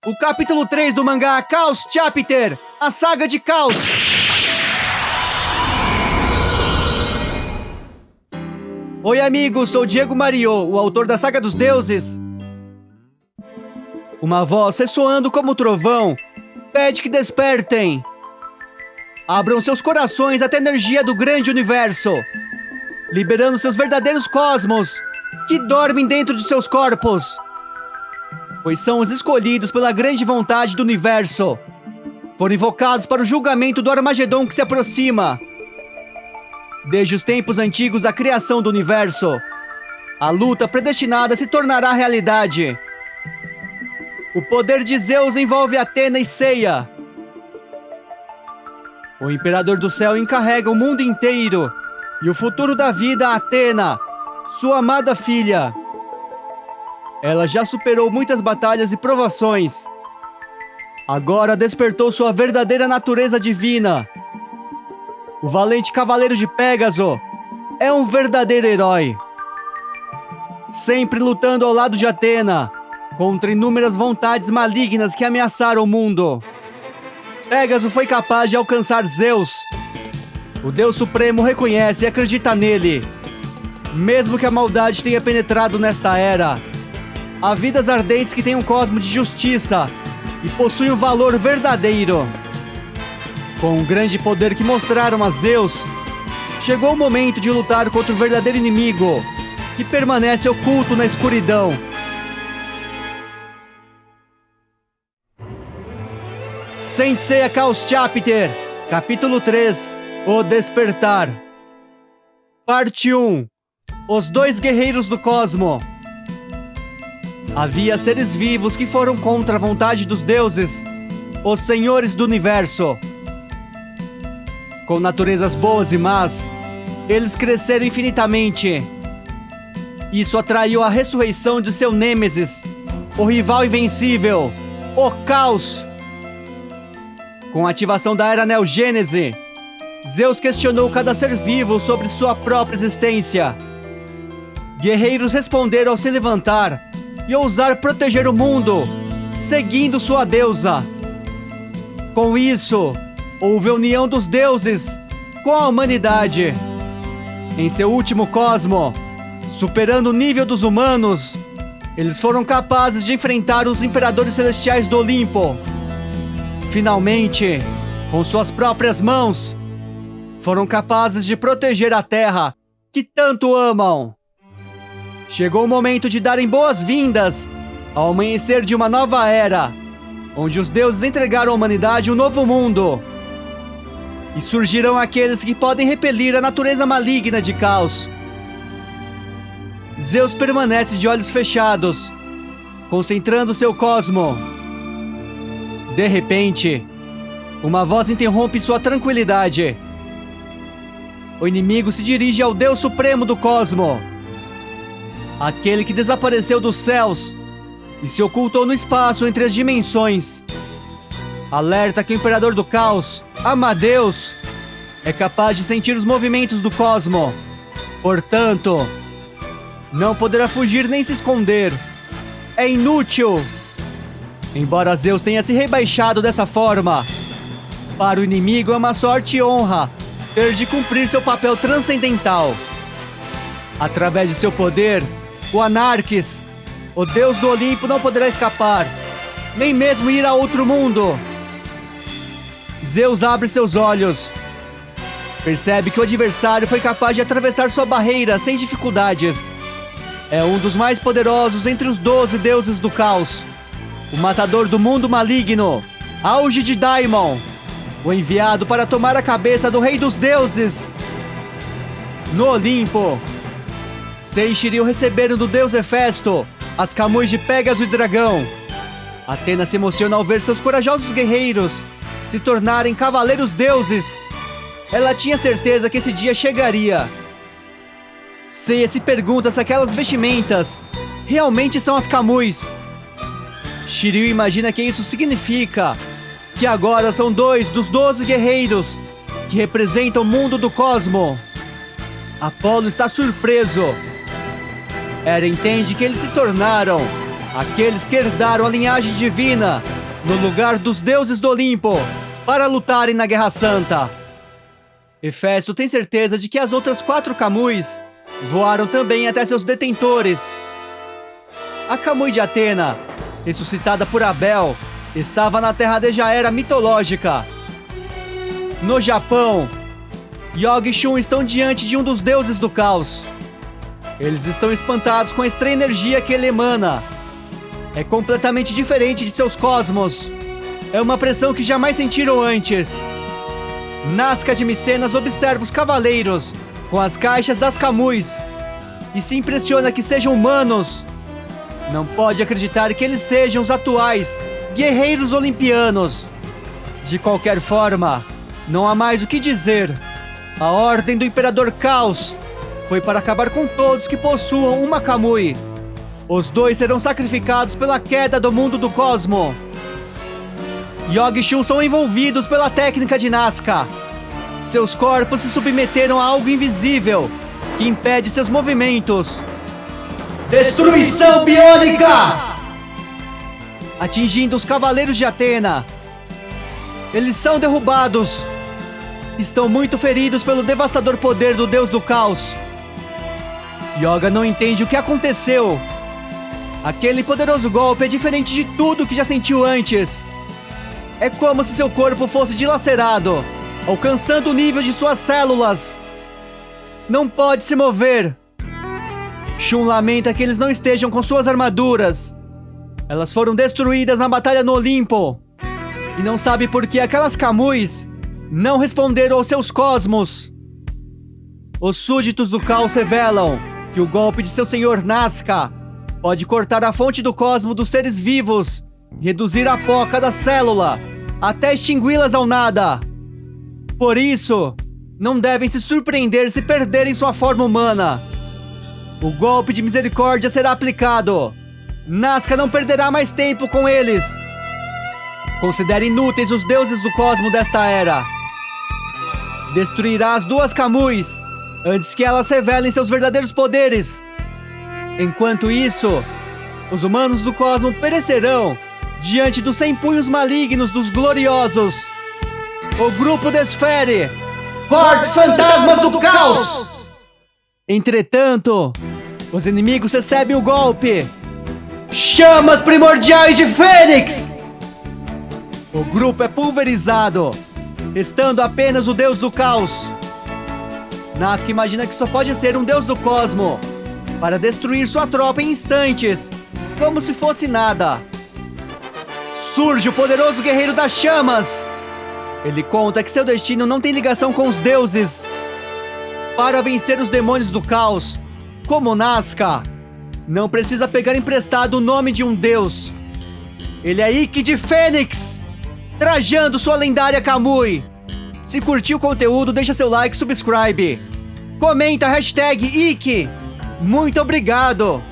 o capítulo 3 do mangá Chaos Chapter, a saga de Caos. Oi amigos, sou Diego Mario, o autor da Saga dos Deuses. Uma voz ressoando como trovão pede que despertem. Abram seus corações até a energia do grande universo, liberando seus verdadeiros cosmos que dormem dentro de seus corpos, pois são os escolhidos pela grande vontade do universo. Foram invocados para o julgamento do Armagedon que se aproxima. Desde os tempos antigos da criação do universo, a luta predestinada se tornará realidade. O poder de Zeus envolve Atena e Ceia. O Imperador do Céu encarrega o mundo inteiro e o futuro da vida a Atena, sua amada filha. Ela já superou muitas batalhas e provações. Agora despertou sua verdadeira natureza divina. O valente cavaleiro de Pégaso é um verdadeiro herói, sempre lutando ao lado de Atena contra inúmeras vontades malignas que ameaçaram o mundo. Pégaso foi capaz de alcançar Zeus. O Deus Supremo reconhece e acredita nele. Mesmo que a maldade tenha penetrado nesta era, há vidas ardentes que têm um cosmo de justiça e possuem um valor verdadeiro. Com o grande poder que mostraram a Zeus, chegou o momento de lutar contra o verdadeiro inimigo, que permanece oculto na escuridão. Saint Seiya Chaos Chapter, capítulo 3, O Despertar. Parte 1. Os dois guerreiros do cosmo. Havia seres vivos que foram contra a vontade dos deuses, os senhores do universo. Com naturezas boas e más, eles cresceram infinitamente. Isso atraiu a ressurreição de seu nêmesis, o rival invencível, o Caos. Com a ativação da Era Neogênese, Zeus questionou cada ser vivo sobre sua própria existência. Guerreiros responderam ao se levantar e ousar proteger o mundo, seguindo sua deusa. Com isso, houve a união dos deuses com a humanidade. Em seu último cosmo, superando o nível dos humanos, eles foram capazes de enfrentar os imperadores celestiais do Olimpo. Finalmente, com suas próprias mãos, foram capazes de proteger a Terra que tanto amam. Chegou o momento de darem boas-vindas ao amanhecer de uma nova era, onde os deuses entregaram à humanidade um novo mundo. E surgirão aqueles que podem repelir a natureza maligna de Caos. Zeus permanece de olhos fechados, concentrando seu cosmo. De repente, uma voz interrompe sua tranquilidade. O inimigo se dirige ao Deus Supremo do Cosmo, aquele que desapareceu dos céus e se ocultou no espaço entre as dimensões. Alerta que o Imperador do Caos, Amadeus, é capaz de sentir os movimentos do cosmo. Portanto, não poderá fugir nem se esconder. É inútil. Embora Zeus tenha se rebaixado dessa forma, para o inimigo é uma sorte e honra ter de cumprir seu papel transcendental. Através de seu poder, o Anarquis, o deus do Olimpo, não poderá escapar, nem mesmo ir a outro mundo. Zeus abre seus olhos. Percebe que o adversário foi capaz de atravessar sua barreira sem dificuldades. É um dos mais poderosos entre os 12 deuses do caos. O matador do mundo maligno, Auge de Daimon, o enviado para tomar a cabeça do rei dos deuses. No Olimpo, Sei e Shiryu receberam do deus Hefesto as Camus de Pégaso e Dragão. Atena se emociona ao ver seus corajosos guerreiros se tornarem cavaleiros deuses. Ela tinha certeza que esse dia chegaria. Seiya se pergunta se aquelas vestimentas realmente são as Camus. Shiryu imagina que isso significa que agora são 2 dos 12 guerreiros que representam o mundo do cosmo. Apolo está surpreso. Hera entende que eles se tornaram Aqueles que herdaram a linhagem divina no lugar dos deuses do Olimpo para lutarem na Guerra Santa. Hefesto tem certeza de que as outras 4 Camuis voaram também até seus detentores. A Camui de Atena, ressuscitada por Abel, estava na Terra de Jaera mitológica. No Japão, Yogi e Shun estão diante de um dos deuses do caos. Eles estão espantados com a estranha energia que ele emana. É completamente diferente de seus cosmos. É uma pressão que jamais sentiram antes. Nazca de Micenas observa os cavaleiros com as caixas das Camuis e se impressiona que sejam humanos. Não pode acreditar que eles sejam os atuais guerreiros olimpianos. De qualquer forma, não há mais o que dizer. A ordem do Imperador Caos foi para acabar com todos que possuam uma Kamui. Os 2 serão sacrificados pela queda do mundo do cosmo. Yogi e Shun são envolvidos pela técnica de Nazca. Seus corpos se submeteram a algo invisível que impede seus movimentos. Destruição biônica! Atingindo os cavaleiros de Atena. Eles são derrubados. Estão muito feridos pelo devastador poder do Deus do Caos. Yoga não entende o que aconteceu. Aquele poderoso golpe é diferente de tudo que já sentiu antes. É como se seu corpo fosse dilacerado, alcançando o nível de suas células. Não pode se mover. Shun lamenta que eles não estejam com suas armaduras. Elas foram destruídas na batalha no Olimpo. E não sabe por que aquelas Camuis não responderam aos seus cosmos. Os súditos do caos revelam que o golpe de seu senhor Nazca pode cortar a fonte do cosmo dos seres vivos e reduzir a pó cada célula, até extingui-las ao nada. Por isso, não devem se surpreender se perderem sua forma humana. O golpe de misericórdia será aplicado. Nazca não perderá mais tempo com eles. Considere inúteis os deuses do cosmo desta era. Destruirá as 2 Camuis antes que elas revelem seus verdadeiros poderes. Enquanto isso, os humanos do cosmo perecerão diante dos 100 punhos malignos dos gloriosos. O grupo desfere fortes fantasmas do caos. Entretanto, os inimigos recebem o golpe. Chamas primordiais de Fênix! O grupo é pulverizado, restando apenas o Deus do Caos. Nazca imagina que só pode ser um Deus do Cosmo para destruir sua tropa em instantes, como se fosse nada. Surge o poderoso guerreiro das chamas. Ele conta que seu destino não tem ligação com os deuses. Para vencer os demônios do caos, como Nazca, não precisa pegar emprestado o nome de um deus. Ele é Ikki de Fênix, trajando sua lendária Kamui. Se curtiu o conteúdo, deixa seu like e subscribe. Comenta a hashtag Ikki. Muito obrigado!